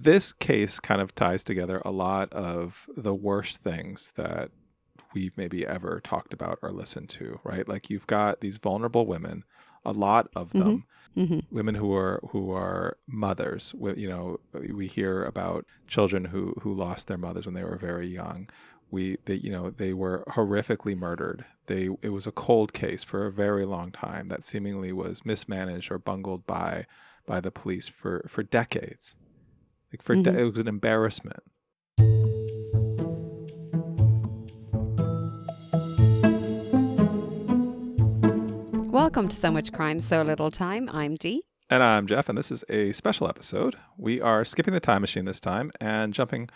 this case kind of ties together a lot of the worst things that we've maybe ever talked about or listened to, right? Like you've got these vulnerable women, a lot of them, women who are mothers. We hear about children who lost their mothers when they were very young. They were horrifically murdered. It was a cold case for a very long time that seemingly was mismanaged or bungled by the police for decades. It was an embarrassment. Welcome to So Much Crime, So Little Time. I'm Dee. And I'm Jeff, and this is a special episode. We are skipping the time machine this time and jumping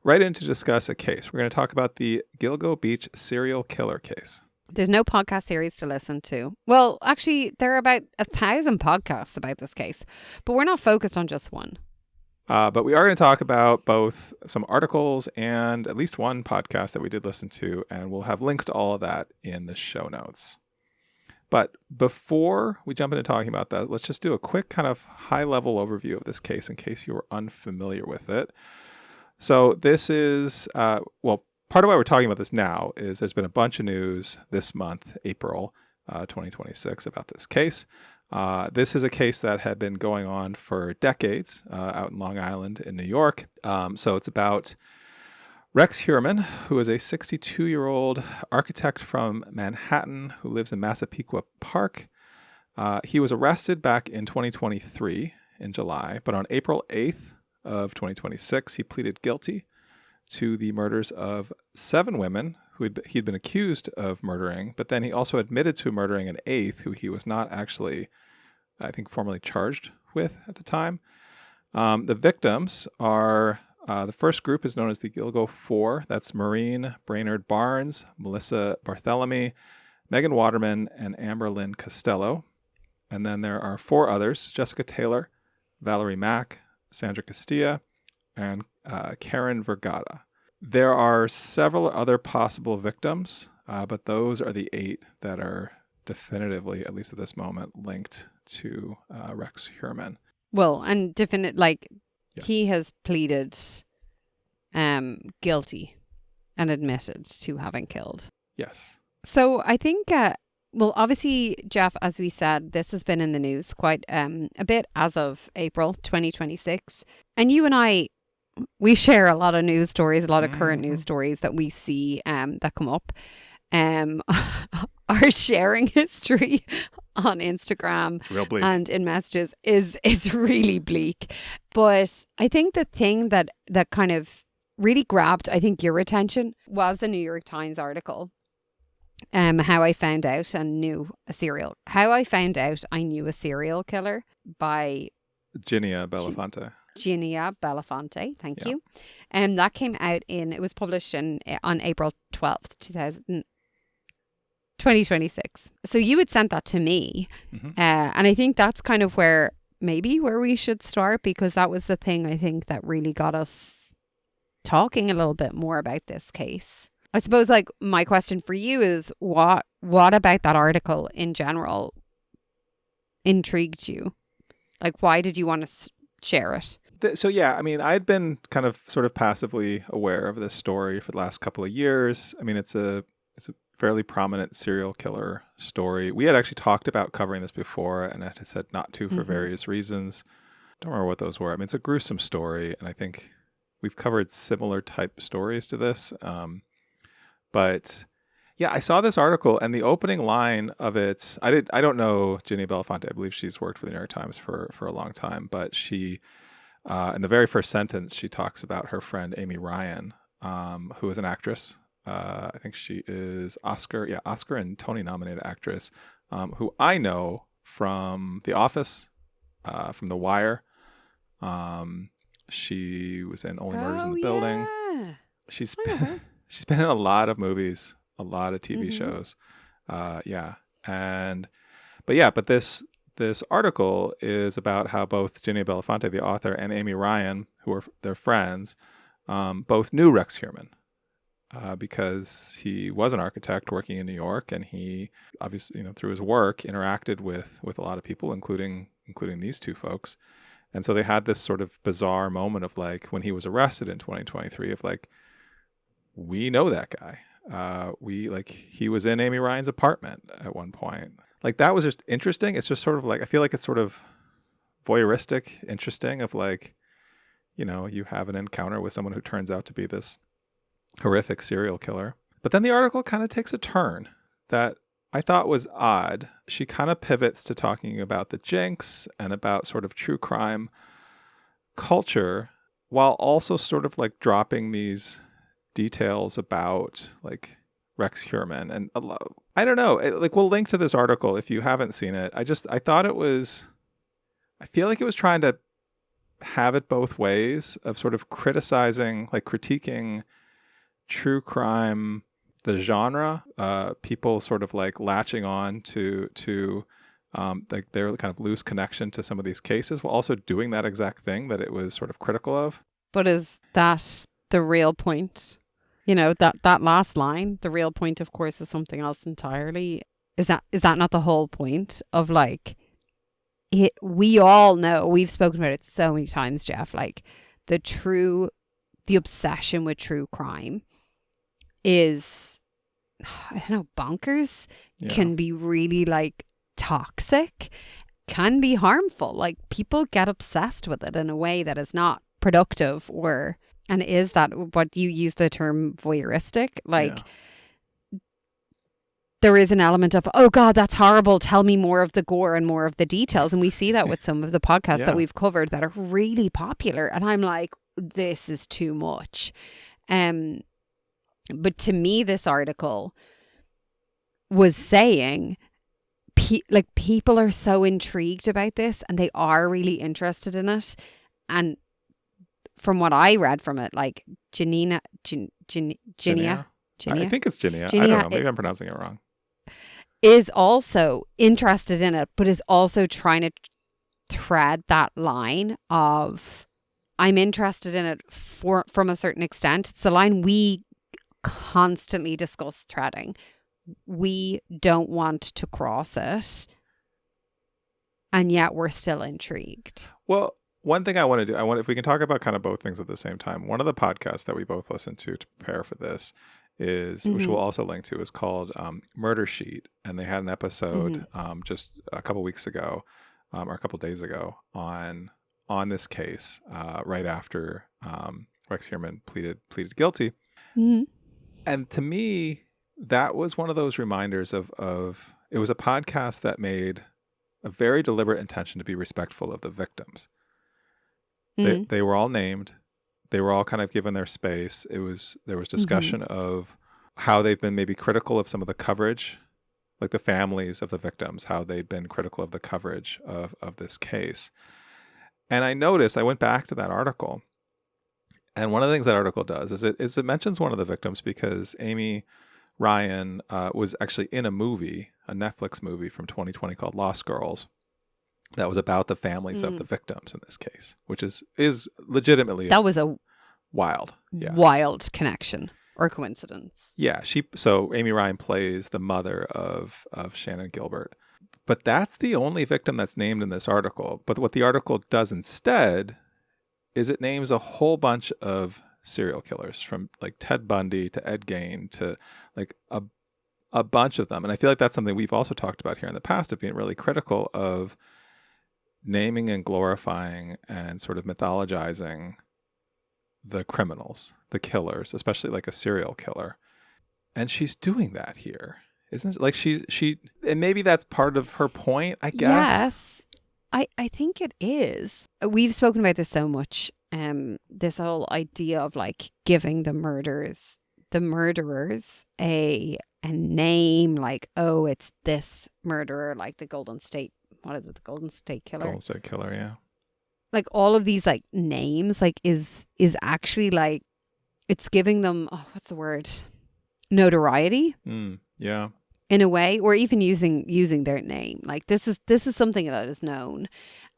right in to discuss a case. We're going to talk about the Gilgo Beach serial killer case. There's no podcast series to listen to. Well, actually, there are about 1,000 podcasts about this case, but we're not focused on just one. But we are going to talk about both some articles and at least one podcast that we did listen to, and we'll have links to all of that in the show notes. But before we jump into talking about that, let's just do a quick kind of high-level overview of this case in case you were unfamiliar with it. So this is, part of why we're talking about this now is there's been a bunch of news this month, April 2026, about this case. This is a case that had been going on for decades out in Long Island in New York. So it's about Rex Heuermann, who is a 62-year-old architect from Manhattan who lives in Massapequa Park. He was arrested back in 2023 in July, but on April 8th of 2026, he pleaded guilty to the murders of 7 women who he'd been accused of murdering, but then he also admitted to murdering an 8th who he was not actually, I think, formally charged with at the time. The victims are... the first group is known as the Gilgo Four. That's Maureen Brainard-Barnes, Melissa Barthelemy, Megan Waterman, and Amber Lynn Costello. And then there are 4 others, Jessica Taylor, Valerie Mack, Sandra Costilla, and Karen Vergata. There are several other possible victims, but those are the 8 that are definitively, at least at this moment, linked to Rex Heuermann. Well, and Yes. He has pleaded guilty and admitted to having killed. Yes. So I think, obviously, Jeff, as we said, this has been in the news quite a bit as of April 2026. And you and I, we share a lot of news stories, a lot of current news stories that we see that come up. Our sharing history on Instagram and in messages it's really bleak. But I think the thing that kind of really grabbed, I think, your attention was the New York Times article. How I found out I knew a serial killer by Ginia Bellafante. Ginia Bellafante, thank you. And that came out it was published on April 12th, 2026. So you had sent that to me. And I think that's kind of where we should start, because that was the thing I think that really got us talking a little bit more about this case. I suppose, like, my question for you is what about that article in general intrigued you? Like, why did you want to share it? So, yeah, I mean, I'd been kind of sort of passively aware of this story for the last couple of years. I mean, it's a fairly prominent serial killer story. We had actually talked about covering this before, and I had said not to for various reasons. Don't remember what those were. I mean, it's a gruesome story, and I think we've covered similar type stories to this. But yeah, I saw this article, and the opening line of it, I don't know Ginia Bellafante. I believe she's worked for the New York Times for a long time, but she, in the very first sentence, she talks about her friend Amy Ryan, who is an actress. I think she is Oscar and Tony nominated actress, who I know from The Office, from The Wire. She was in Only Murders in the Building. She's been in a lot of movies, a lot of TV shows. But this article is about how both Ginia Bellafante, the author, and Amy Ryan, who are their friends, both knew Rex Heuermann. Because he was an architect working in New York, and he obviously, through his work, interacted with a lot of people, including these 2 folks. And so they had this sort of bizarre moment of like, when he was arrested in 2023, of like, we know that guy. He was in Amy Ryan's apartment at one point. Like, that was just interesting. It's just sort of like, I feel like it's sort of voyeuristic, interesting, of like, you know, you have an encounter with someone who turns out to be this horrific serial killer. But then the article kind of takes a turn that I thought was odd. She kind of pivots to talking about the jinx and about sort of true crime culture, while also sort of like dropping these details about like Rex Heuermann. And I don't know, like, we'll link to this article if you haven't seen it. I feel like it was trying to have it both ways, of sort of criticizing, like critiquing true crime, the genre, people sort of like latching on to like their kind of loose connection to some of these cases, while also doing that exact thing that it was sort of critical of. But is that the real point? You know, that last line, the real point, of course, is something else entirely. Is that not the whole point of like it? We all know, we've spoken about it so many times, Jeff, like the obsession with true crime is, I don't know, bonkers. Yeah. Can be really like toxic, can be harmful. Like, people get obsessed with it in a way that is not productive, and is that what you use the term voyeuristic? Like, there is an element of, oh God, that's horrible, tell me more of the gore and more of the details. And we see that with some of the podcasts that we've covered that are really popular. And I'm like, this is too much. But to me, this article was saying, people are so intrigued about this and they are really interested in it. And from what I read from it, like Ginia, I think it's Ginia. I don't know. Maybe I'm pronouncing it wrong. Is also interested in it, but is also trying to thread that line of, I'm interested in it from a certain extent. It's the line we constantly discuss threading. We don't want to cross it, and yet we're still intrigued. Well, one thing I want to do, if we can talk about kind of both things at the same time. One of the podcasts that we both listened to prepare for this is, which we'll also link to, is called Murder Sheet. And they had an episode just a couple weeks ago, or a couple days ago, on this case, right after Rex Heuermann pleaded guilty. Mm-hmm. And to me, that was one of those reminders of it was a podcast that made a very deliberate intention to be respectful of the victims. They were all named. They were all kind of given their space. There was discussion of how they've been maybe critical of some of the coverage, like the families of the victims, how they'd been critical of the coverage of this case. And I noticed, I went back to that article, and one of the things that article does is it mentions one of the victims, because Amy Ryan was actually in a Netflix movie from 2020 called Lost Girls, that was about the families of the victims in this case, which is legitimately, that was a wild connection or coincidence. Yeah, so Amy Ryan plays the mother of Shannon Gilbert, but that's the only victim that's named in this article. But what the article does instead is it names a whole bunch of serial killers, from like Ted Bundy to Ed Gein to like a bunch of them. And I feel like that's something we've also talked about here in the past, of being really critical of naming and glorifying and sort of mythologizing the criminals, the killers, especially like a serial killer. And she's doing that here, isn't it? Like she and maybe that's part of her point, I guess. Yes, I think it is. We've spoken about this so much. This whole idea of like giving the murderers a name, like, oh, it's this murderer, like the Golden State. What is it? The Golden State Killer? Golden State Killer, yeah. Like all of these like names, like is actually like, it's giving them, what's the word? Notoriety. Yeah. In a way, or even using their name. Like this is something that is known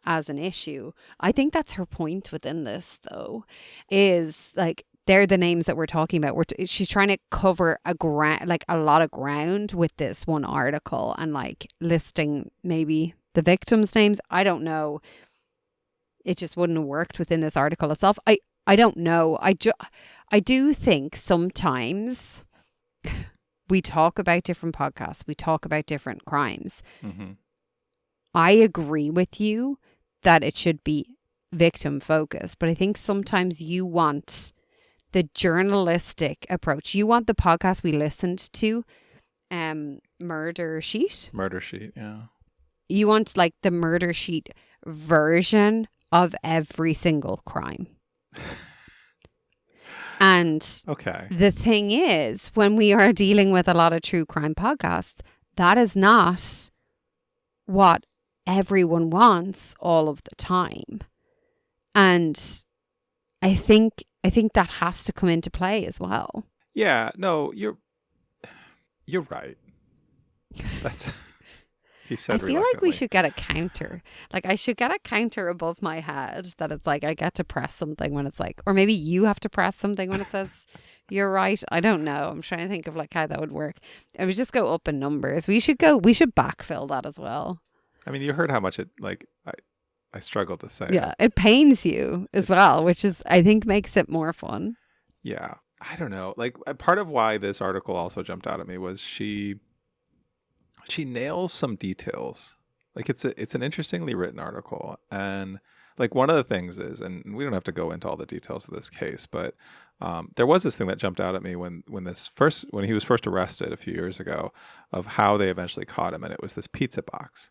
as an issue. I think that's her point within this, though, is like, they're the names that we're talking about. She's trying to cover a lot of ground with this one article, and like listing maybe the victims' names. I don't know. it just wouldn't have worked within this article itself. I don't know. I do think sometimes we talk about different podcasts. We talk about different crimes. Mm-hmm. I agree with you that it should be victim focused, but I think sometimes you want the journalistic approach. You want the podcast we listened to, Murder Sheet. Murder Sheet, yeah. You want like the Murder Sheet version of every single crime. And okay, the thing is, when we are dealing with a lot of true crime podcasts, that is not what everyone wants all of the time. And I think that has to come into play as well. Yeah, no, you're right. That's he said. I feel like we should get a counter. Like I should get a counter above my head that it's like I get to press something when it's like, or maybe you have to press something when it says you're right. I don't know. I'm trying to think of like how that would work. It would just go up in numbers. We should backfill that as well. I mean, you heard how much it like I struggle to say. Yeah, it pains you as well, which is I think makes it more fun. Yeah, I don't know. Like part of why this article also jumped out at me was she nails some details. Like it's an interestingly written article, and like one of the things is, and we don't have to go into all the details of this case, but there was this thing that jumped out at me when he was first arrested a few years ago, of how they eventually caught him, and it was this pizza box,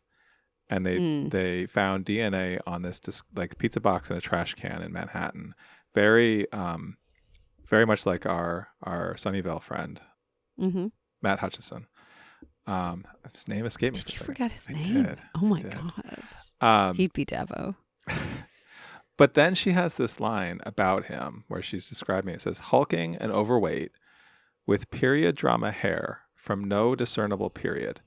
and they found DNA on this like pizza box in a trash can in Manhattan, very much like our Sunnyvale friend, mm-hmm. Matt Hutchison. His name escaped me. Did you forget his name? Did. Oh my god. He'd be Devo. But then she has this line about him where she's describing it. It says, hulking and overweight with period drama hair from no discernible period.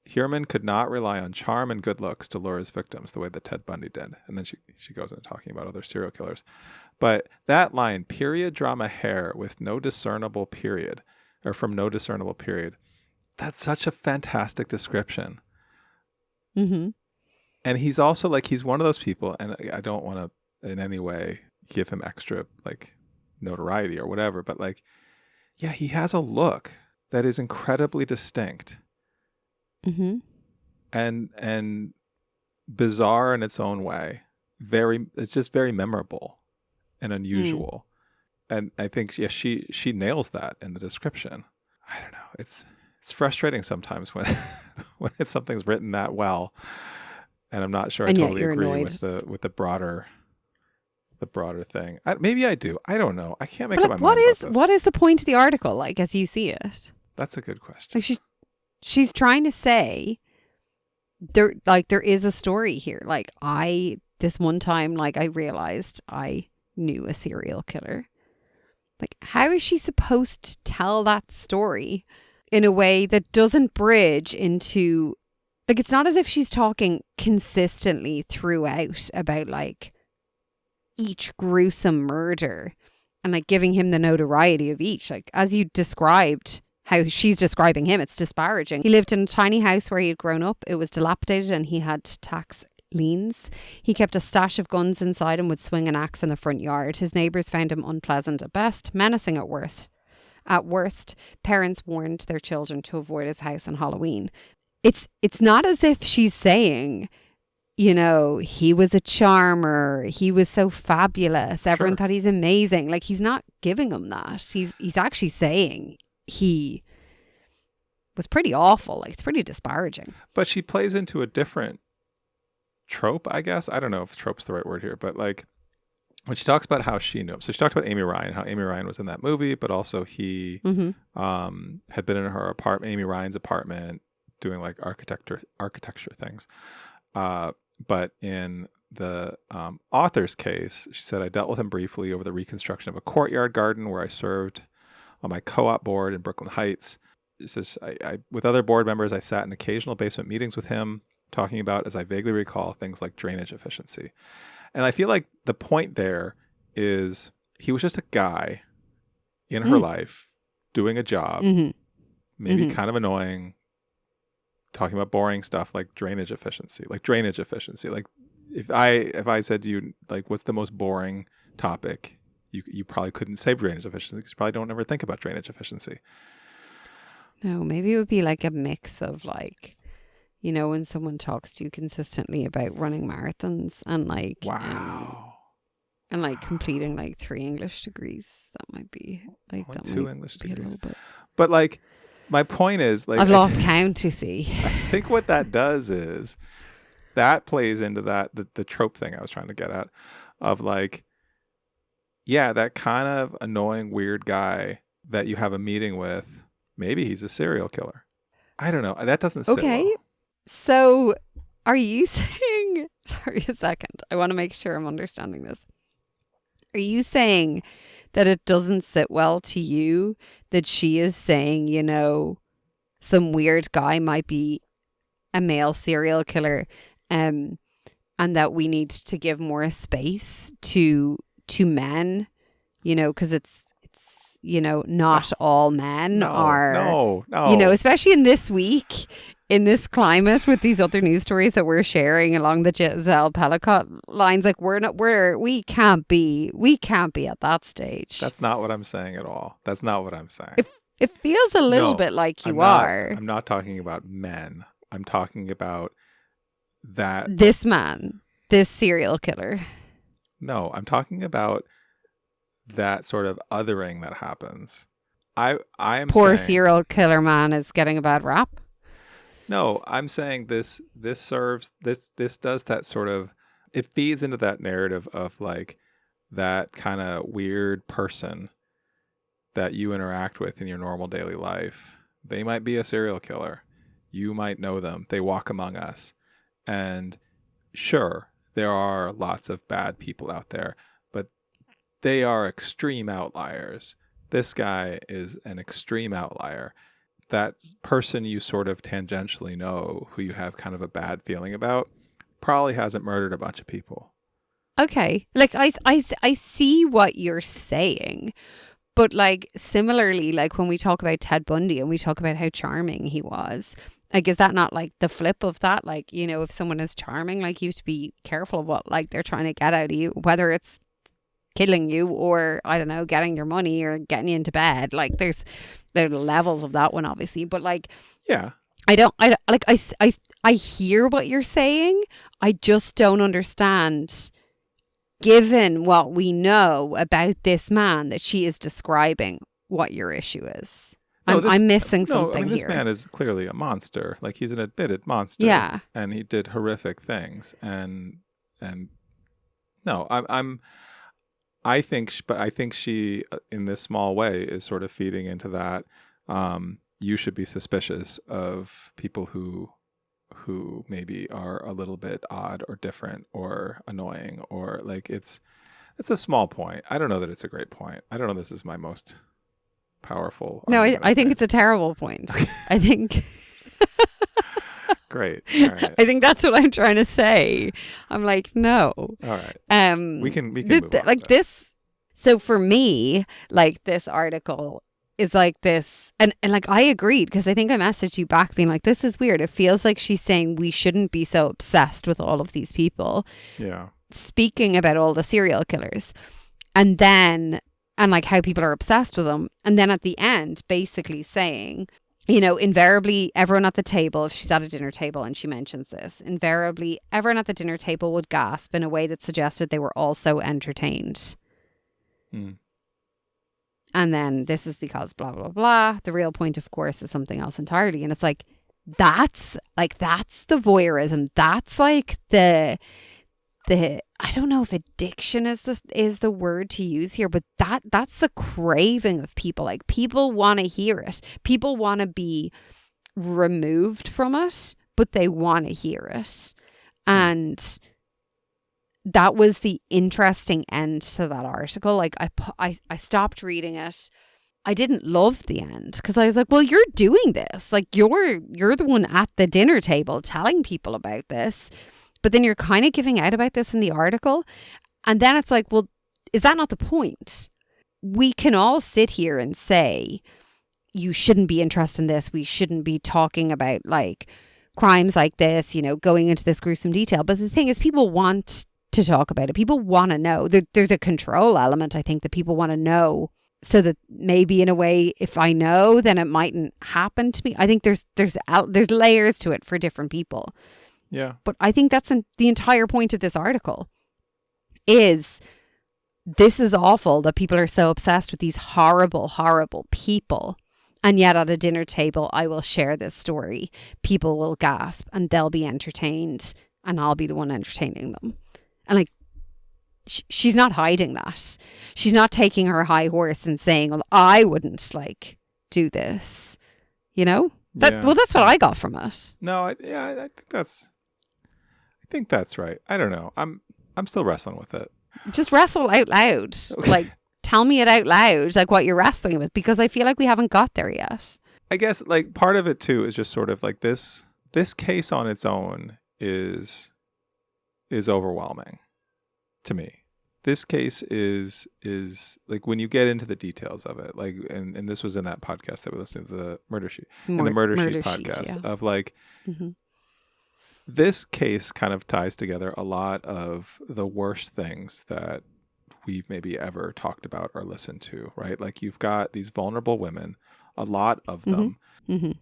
Heuermann could not rely on charm and good looks to lure his victims the way that Ted Bundy did. And then she goes into talking about other serial killers. But that line, period drama hair with no discernible period, or from no discernible period, that's such a fantastic description. Mm-hmm. And he's also like, he's one of those people, and I don't want to in any way give him extra like notoriety or whatever, but like, yeah, he has a look that is incredibly distinct. Mm-hmm. And bizarre in its own way. It's just very memorable and unusual. And I think she nails that in the description. I don't know. It's frustrating sometimes when something's written that well, and I'm not sure I totally agree with the broader thing. Maybe I do. I don't know. I can't make up my mind about this. What is the point of the article, like, as you see it? That's a good question. Like she's trying to say there is a story here. Like this one time, like I realized I knew a serial killer. Like, how is she supposed to tell that story in a way that doesn't bridge into, like, it's not as if she's talking consistently throughout about like each gruesome murder and like giving him the notoriety of each. Like, as you described how she's describing him, it's disparaging. He lived in a tiny house where he had grown up. It was dilapidated and he had tax liens. He kept a stash of guns inside and would swing an axe in the front yard. His neighbours found him unpleasant at best, menacing at worst. At worst, parents warned their children to avoid his house on Halloween. It's not as if she's saying, you know, he was a charmer, he was so fabulous, everyone thought he's amazing. Like, he's not giving him that. He's actually saying he was pretty awful. Like, it's pretty disparaging. But she plays into a different trope, I guess. I don't know if trope's the right word here, but like when she talks about how she knew him. So she talked about Amy Ryan, how Amy Ryan was in that movie, but also he had been in her apartment, Amy Ryan's apartment, doing like architecture things. But in the author's case, she said, I dealt with him briefly over the reconstruction of a courtyard garden where I served on my co-op board in Brooklyn Heights. She says, I with other board members, I sat in occasional basement meetings with him, talking about, as I vaguely recall, things like drainage efficiency. And I feel like the point there is he was just a guy in her life doing a job, maybe kind of annoying, talking about boring stuff like drainage efficiency. Like if I said to you, like, what's the most boring topic, you probably couldn't say drainage efficiency because you probably don't ever think about drainage efficiency. No, maybe it would be like a mix of like, you know, when someone talks to you consistently about running marathons and like, wow. And like completing like 3 English degrees. That might be like Only that 2 might English be a degrees. little bit. But like, my point is, like, I've lost count, you see. I think what that does is that plays into the trope thing I was trying to get at of like, yeah, that kind of annoying weird guy that you have a meeting with, maybe he's a serial killer. I don't know. That doesn't sit Okay. well. So are you saying, sorry a second, I want to make sure I'm understanding this. Are you saying that it doesn't sit well to you that she is saying, you know, some weird guy might be a male serial killer, and that we need to give more space to men, you know, because it's you know, not all men are, no, you know, especially in this week, in this climate with these other news stories that we're sharing along the Giselle Pellicott lines, like we can't be at that stage. That's not what I'm saying at all. That's not what I'm saying. It feels a little bit like you are. I'm not talking about men. I'm talking about that. This man, this serial killer. No, I'm talking about that sort of othering that happens. I am poor saying, serial killer man is getting a bad rap. No, I'm saying this serves this does that sort of, it feeds into that narrative of like that kind of weird person that you interact with in your normal daily life. They might be a serial killer. You might know them. They walk among us. And sure, there are lots of bad people out there, but they are extreme outliers. This guy is an extreme outlier. That person you sort of tangentially know, who you have kind of a bad feeling about, probably hasn't murdered a bunch of people. Okay. Like I see what you're saying. But like similarly, like when we talk about Ted Bundy and we talk about how charming he was, like, is that not like the flip of that? Like, you know, if someone is charming, like, you have to be careful of what like they're trying to get out of you, whether it's killing you or, I don't know, getting your money or getting you into bed. Like there are levels of that one, obviously. But like, yeah, I hear what you're saying. I just don't understand, given what we know about this man that she is describing, what your issue is. I'm missing something here. This man is clearly a monster. Like, he's an admitted monster. Yeah. And he did horrific things. And no, I think she, in this small way, is sort of feeding into that. You should be suspicious of people who maybe are a little bit odd or different or annoying, or like, it's a small point. I don't know that it's a great point. I don't know this is my most powerful. No, I think it's a terrible point. I think. Great. All right. I think that's what I'm trying to say. I'm like, no. All right. We can move on like this. So for me, like, this article is like this, and like, I agreed, because I think I messaged you back being like, this is weird. It feels like she's saying we shouldn't be so obsessed with all of these people. Yeah. Speaking about all the serial killers, and like how people are obsessed with them. And then at the end, basically saying, you know, invariably everyone at the table, if she's at a dinner table and she mentions this, invariably everyone at the dinner table would gasp in a way that suggested they were also entertained. Mm. And then this is because blah, blah, blah. The real point, of course, is something else entirely. And it's like, that's the voyeurism. That's like the I don't know if addiction is the word to use here, but that's the craving of people. Like, people want to hear it. People want to be removed from it, but they want to hear it. And that was the interesting end to that article. Like, I stopped reading it. I didn't love the end, because I was like, well, you're doing this. Like, you're the one at the dinner table telling people about this. But then you're kind of giving out about this in the article. And then it's like, well, is that not the point? We can all sit here and say, you shouldn't be interested in this. We shouldn't be talking about, like, crimes like this, you know, going into this gruesome detail. But the thing is, people want to talk about it. People want to know. There's a control element, I think, that people want to know, so that maybe in a way, if I know, then it mightn't happen to me. I think there's layers to it for different people. Yeah. But I think that's the entire point of this article is this is awful that people are so obsessed with these horrible, horrible people. And yet at a dinner table, I will share this story. People will gasp and they'll be entertained and I'll be the one entertaining them. And like, she's not hiding that. She's not taking her high horse and saying, well, I wouldn't like do this. You know? Well, that's what I got from it. No, I think that's right. I don't know. I'm still wrestling with it. Just wrestle out loud. Okay. Like, tell me it out loud, like what you're wrestling with, because I feel like we haven't got there yet. I guess like part of it too is just sort of like this case on its own is overwhelming to me. This case is like when you get into the details of it, like, and this was in that podcast that we listened to, the Murder Sheet, in the Murder Sheet podcast, of like, this case kind of ties together a lot of the worst things that we've maybe ever talked about or listened to, right? Like, you've got these vulnerable women, a lot of them,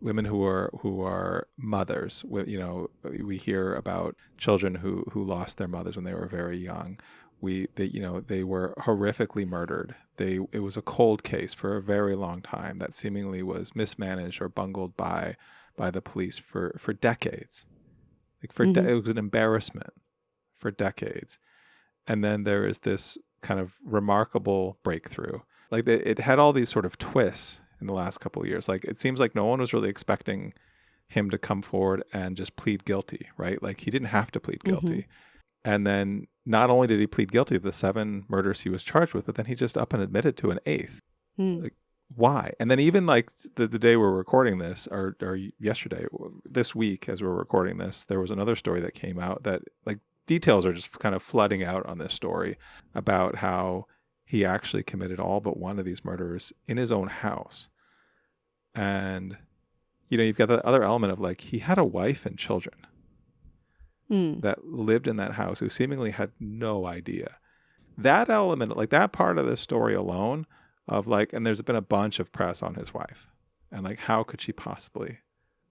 women who are mothers. You know, we hear about children who lost their mothers when they were very young. They were horrifically murdered. It was a cold case for a very long time that seemingly was mismanaged or bungled by the police for decades. Like it was an embarrassment for decades. And then there is this kind of remarkable breakthrough. Like it had all these sort of twists in the last couple of years. Like, it seems like no one was really expecting him to come forward and just plead guilty, right? Like, he didn't have to plead guilty. And then not only did he plead guilty to the 7 murders he was charged with, but then he just up and admitted to an 8th. Like, why? And then even like the day we're recording this, or yesterday, this week as we're recording this, there was another story that came out that like details are just kind of flooding out on this story about how he actually committed all but one of these murders in his own house. And, you know, you've got the other element of like, he had a wife and children that lived in that house who seemingly had no idea. That element, like that part of the story alone of like, and there's been a bunch of press on his wife and like, how could she possibly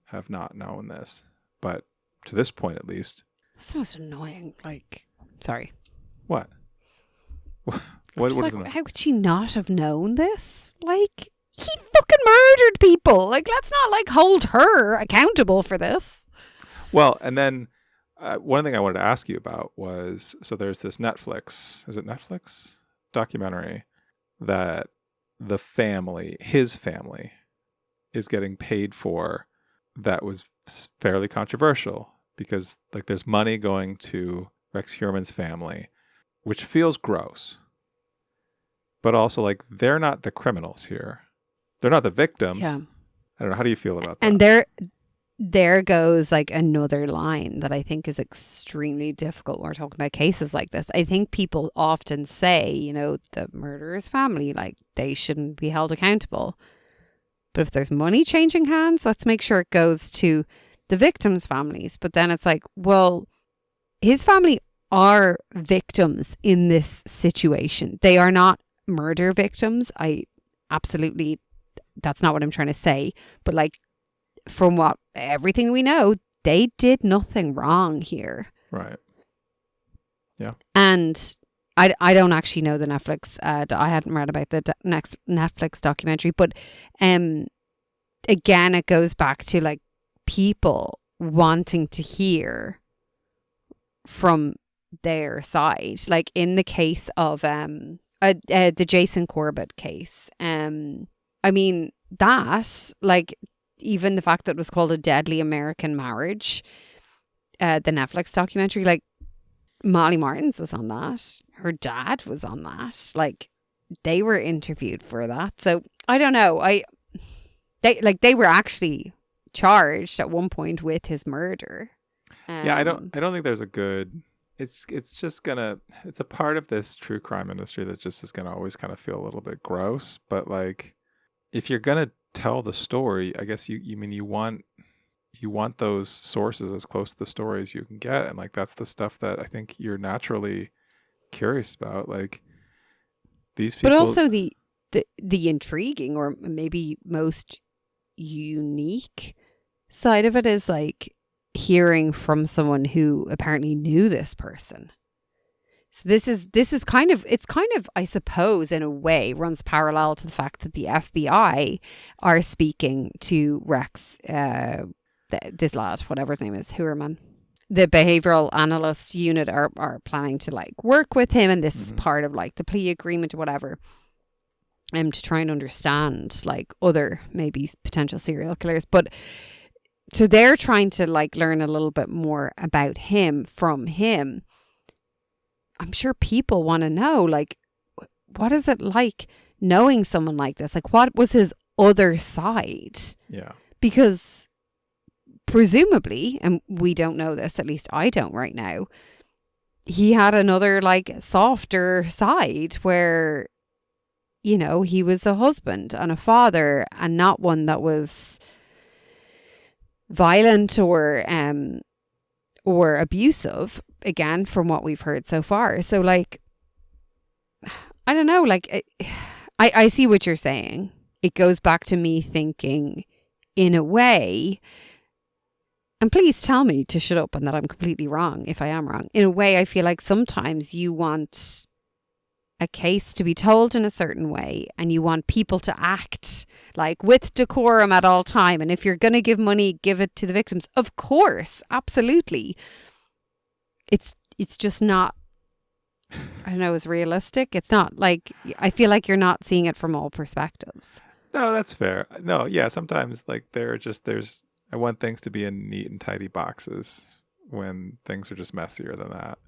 have not known this? But to this point, at least. That's most annoying. Like, sorry. What? What is like, it? how could she not have known this? Like, he fucking murdered people. Like, let's not like hold her accountable for this. Well, and then one thing I wanted to ask you about was, so there's this Netflix, is it Netflix documentary that the family, his family, is getting paid for, that was fairly controversial because like there's money going to Rex Heuermann's family, which feels gross. But also like, they're not the criminals here. They're not the victims. Yeah. I don't know. How do you feel about that? And there goes like another line that I think is extremely difficult when we're talking about cases like this. I think people often say, you know, the murderer's family, like they shouldn't be held accountable. But if there's money changing hands, let's make sure it goes to the victims' families. But then it's like, well, his family are victims in this situation. They are not murder victims. That's not what I'm trying to say. But like, from everything we know, they did nothing wrong here. Right. Yeah. And I don't actually know the Netflix. I hadn't read about the next Netflix documentary, but again, it goes back to like people wanting to hear from their side. Like in the case of the Jason Corbett case. I mean, that, like, even the fact that it was called A Deadly American Marriage, the Netflix documentary, like, Molly Martins was on that. Her dad was on that. Like, they were interviewed for that. So, I don't know. They were actually charged at one point with his murder. Yeah, I don't think there's a good... It's a part of this true crime industry that just is gonna always kind of feel a little bit gross. But like, if you're gonna tell the story, I guess you want you want those sources as close to the story as you can get. And like, that's the stuff that I think you're naturally curious about. Like these people. But also the intriguing or maybe most unique side of it is like hearing from someone who apparently knew this person. So this is kind of, it's kind of, I suppose, in a way, runs parallel to the fact that the FBI are speaking to Rex, this lad, whatever his name is, Heuermann. The behavioral analyst unit are planning to like work with him, and this is part of like the plea agreement or whatever, to try and understand like other maybe potential serial killers. But so they're trying to like learn a little bit more about him from him. I'm sure people want to know, like, what is it like knowing someone like this? Like, what was his other side? Yeah. Because presumably, and we don't know this, at least I don't right now, he had another like softer side where, you know, he was a husband and a father and not one that was violent or abusive, again, from what we've heard so far. So like, I don't know, like I see what you're saying. It goes back to me thinking, in a way, and please tell me to shut up and that I'm completely wrong if I am wrong. In a way, I feel like sometimes you want a case to be told in a certain way and you want people to act like with decorum at all time. And if you're going to give money, give it to the victims. Of course, absolutely. It's just not, I don't know, as realistic. It's not like, I feel like you're not seeing it from all perspectives. No, that's fair. No, yeah, sometimes like I want things to be in neat and tidy boxes when things are just messier than that.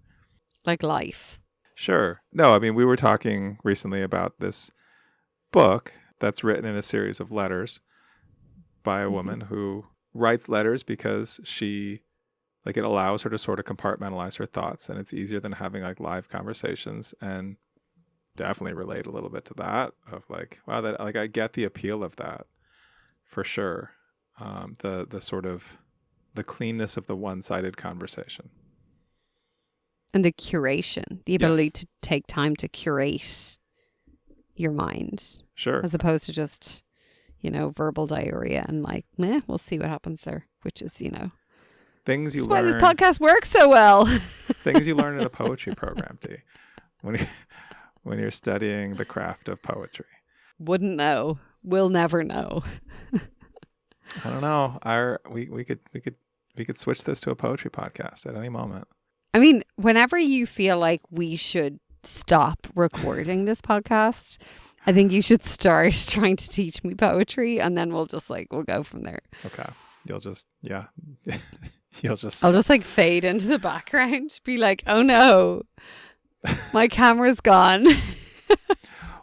Like life. Sure. No, I mean, we were talking recently about this book that's written in a series of letters by a woman who writes letters because she, like, it allows her to sort of compartmentalize her thoughts, and it's easier than having like live conversations. And definitely relate a little bit to that of like, wow, that like I get the appeal of that for sure. The sort of the cleanness of the one-sided conversation. And the curation, the ability to take time to curate your mind. Sure. As opposed to just, you know, verbal diarrhea and like, we'll see what happens there, which is, you know, things you that's learn. why this podcast works so well. Things you learn in a poetry program, Dee, when you're studying the craft of poetry. Wouldn't know. We'll never know. I don't know. We could switch this to a poetry podcast at any moment. I mean, whenever you feel like we should stop recording this podcast, I think you should start trying to teach me poetry, and then we'll go from there. Okay. I'll just like fade into the background, be like, oh no, my camera's gone.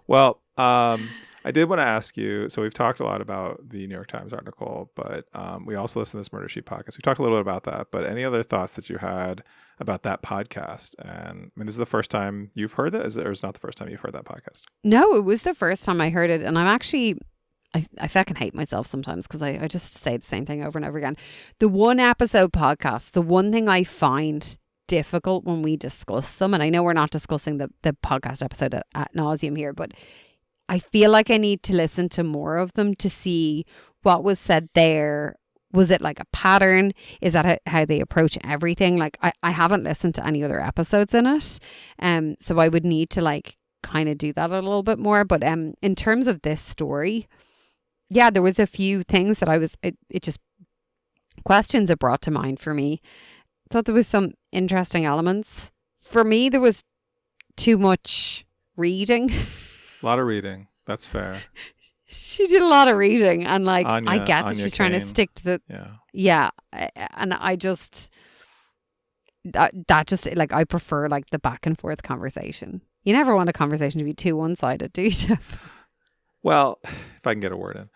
Well, I did want to ask you, so we've talked a lot about the New York Times article, but we also listen to this Murder Sheet podcast. We talked a little bit about that, but any other thoughts that you had about that podcast? And I mean, this is the first time you've heard that, or is it not the first time you've heard that podcast? No, it was the first time I heard it. And I'm actually, I fucking hate myself sometimes because I just say the same thing over and over again. The one episode podcast, the one thing I find difficult when we discuss them, and I know we're not discussing the podcast episode ad nauseum here, but I feel like I need to listen to more of them to see what was said there. Was it like a pattern? Is that how they approach everything? Like I haven't listened to any other episodes in it. So I would need to like kind of do that a little bit more. But in terms of this story, yeah, there was a few things that it just questions it brought to mind for me. I thought there was some interesting elements. For me, there was too much reading. A lot of reading. That's fair. She did a lot of reading, and like I get that Anya she's trying to stick to the and I just that just like I prefer like the back and forth conversation. You never want a conversation to be too one-sided, do you, Jeff? Well, if I can get a word in.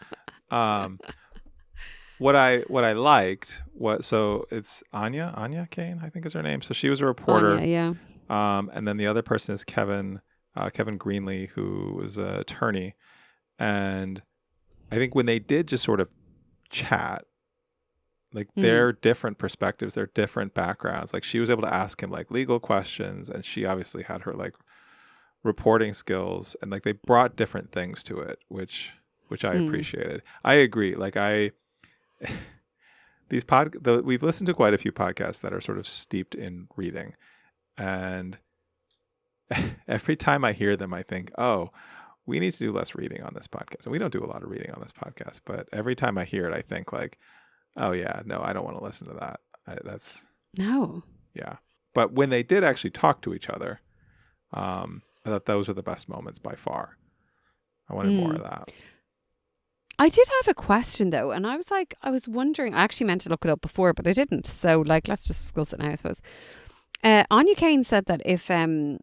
What I liked so it's Anya Kane, I think is her name. So she was a reporter. Anya, yeah. And then the other person is Kevin Greenlee, who was an attorney. And I think when they did just sort of chat, Like they're different perspectives, they're different backgrounds. Like she was able to ask him like legal questions, and she obviously had her like reporting skills, and like they brought different things to it, which I appreciated. I agree. Like we've listened to quite a few podcasts that are sort of steeped in reading, and every time I hear them, I think, oh, we need to do less reading on this podcast. And we don't do a lot of reading on this podcast, but every time I hear it, I think like, oh yeah, no, I don't want to listen to that. No. Yeah. But when they did actually talk to each other, I thought those were the best moments by far. I wanted more of that. I did have a question though, and I was wondering, I actually meant to look it up before, but I didn't. So like, let's just discuss it now, I suppose. Anya Kane said that if, one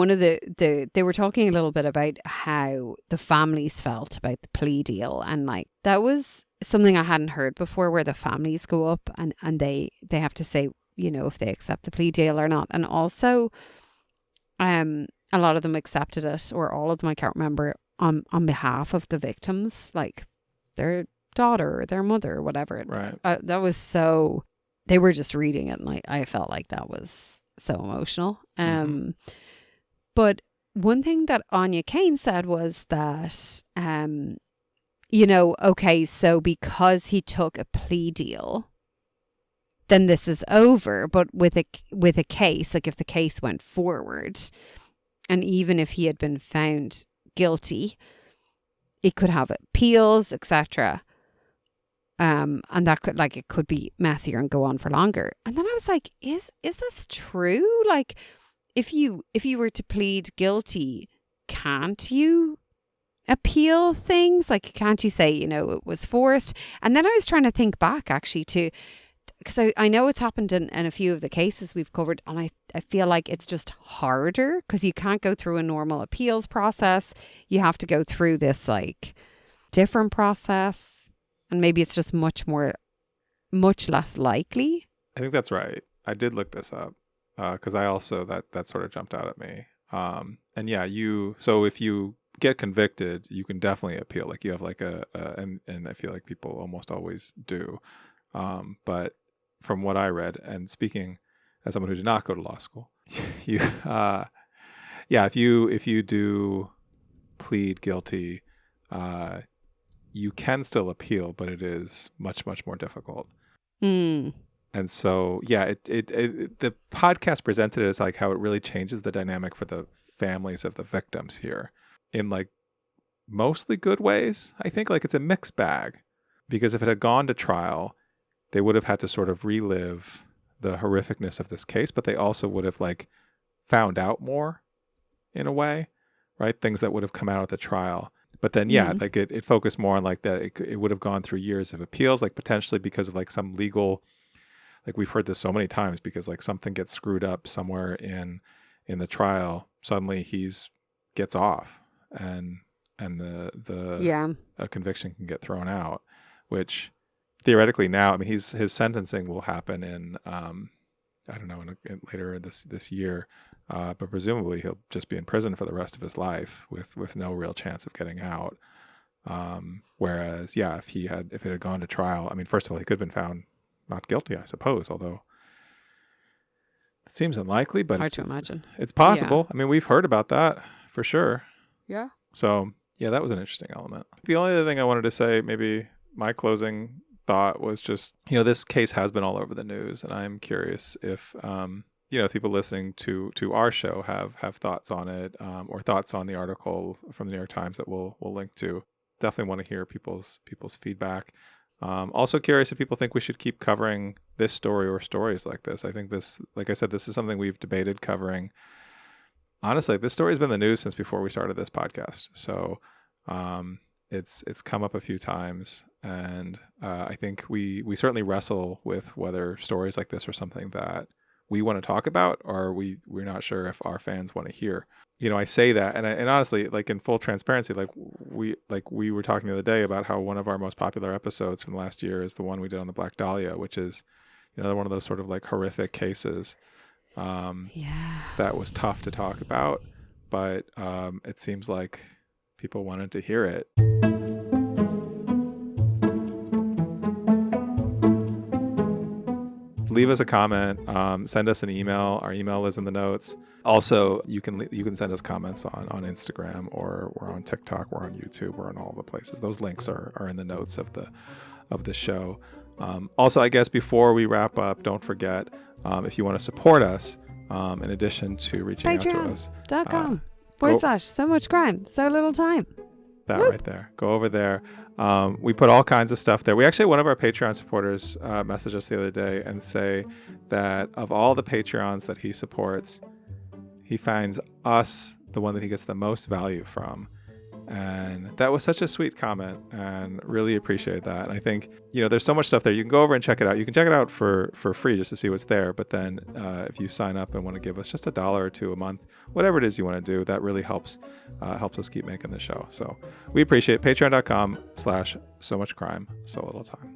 of they were talking a little bit about how the families felt about the plea deal, and like that was something I hadn't heard before, where the families go up and they have to say, if they accept the plea deal or not. And also, a lot of them accepted it, or all of them, I can't remember, on behalf of the victims, like their daughter or their mother or whatever. Right. That was so, they were just reading it, and I felt like that was so emotional. But one thing that Anya Kane said was that, okay, so because he took a plea deal, then this is over. But with a case, like if the case went forward, and even if he had been found guilty, it could have appeals, etc. And that could, like, it could be messier and go on for longer. And then I was like, is this true? Like, if you were to plead guilty, can't you appeal things? Like, can't you say, it was forced? And then I was trying to think back actually to, because I know it's happened in a few of the cases we've covered, and I feel like it's just harder because you can't go through a normal appeals process. You have to go through this like different process, and maybe it's just much less likely. I think that's right. I did look this up because I also, that sort of jumped out at me. And yeah, so if you get convicted, you can definitely appeal. Like you have like and I feel like people almost always do. But from what I read, and speaking as someone who did not go to law school, if you do plead guilty, you can still appeal, but it is much, much more difficult. And so, yeah, the podcast presented it as like how it really changes the dynamic for the families of the victims here in like mostly good ways. I think like it's a mixed bag, because if it had gone to trial, they would have had to sort of relive the horrificness of this case, but they also would have like found out more in a way, right? Things that would have come out at the trial. But then, yeah, like it focused more on like that. It would have gone through years of appeals, like potentially because of like some legal, like we've heard this so many times, because like something gets screwed up somewhere in the trial, suddenly gets off, and a conviction can get thrown out, which theoretically now, I mean, his sentencing will happen in I don't know, later this year, but presumably he'll just be in prison for the rest of his life with no real chance of getting out. Whereas, yeah, if it had gone to trial, I mean, first of all, he could have been found not guilty, I suppose, although it seems unlikely, but hard to imagine. It's possible. Yeah. I mean, we've heard about that for sure. Yeah. So yeah, that was an interesting element. The only other thing I wanted to say, maybe my closing thought, was just, this case has been all over the news, and I'm curious if if people listening to our show have thoughts on it, or thoughts on the article from the New York Times that we'll link to. Definitely want to hear people's feedback. Also curious if people think we should keep covering this story or stories like this. I think this, like I said, this is something we've debated covering. Honestly, this story has been in the news since before we started this podcast. So it's come up a few times, and I think we certainly wrestle with whether stories like this are something that we want to talk about, or we're not sure if our fans want to hear. I say that, and honestly, like in full transparency, like we were talking the other day about how one of our most popular episodes from last year is the one we did on the Black Dahlia, which is one of those sort of like horrific cases that was tough to talk about, but it seems like people wanted to hear it. leave us a comment, send us an email. Our email is in the notes. Also, you can send us comments on Instagram, or we're on TikTok, we're on YouTube, we're on all the places. Those links are in the notes of the show. Also, I guess before we wrap up, don't forget, if you want to support us, in addition to reaching out to us, Patreon.com/ so much crime, so little time. That right there. Go over there. We put all kinds of stuff there. One of our Patreon supporters messaged us the other day and say that of all the Patreons that he supports, he finds us the one that he gets the most value from. And that was such a sweet comment, and really appreciate that. And I think, there's so much stuff there. You can go over and check it out. You can check it out for free just to see what's there. But then if you sign up and want to give us just $1 or $2 a month, whatever it is you want to do, that really helps us keep making the show. So we appreciate patreon.com/so much crime, so little time.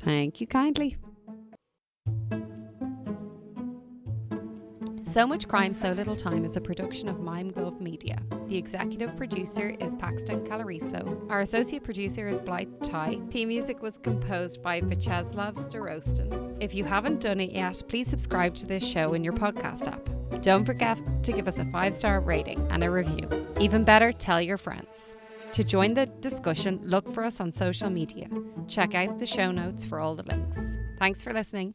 Thank you kindly. So Much Crime, So Little Time is a production of MimeGov Media. The executive producer is Paxton Calariso. Our associate producer is Blythe Ty. Theme music was composed by Vyacheslav Starostin. If you haven't done it yet, please subscribe to this show in your podcast app. Don't forget to give us a 5-star rating and a review. Even better, tell your friends. To join the discussion, look for us on social media. Check out the show notes for all the links. Thanks for listening.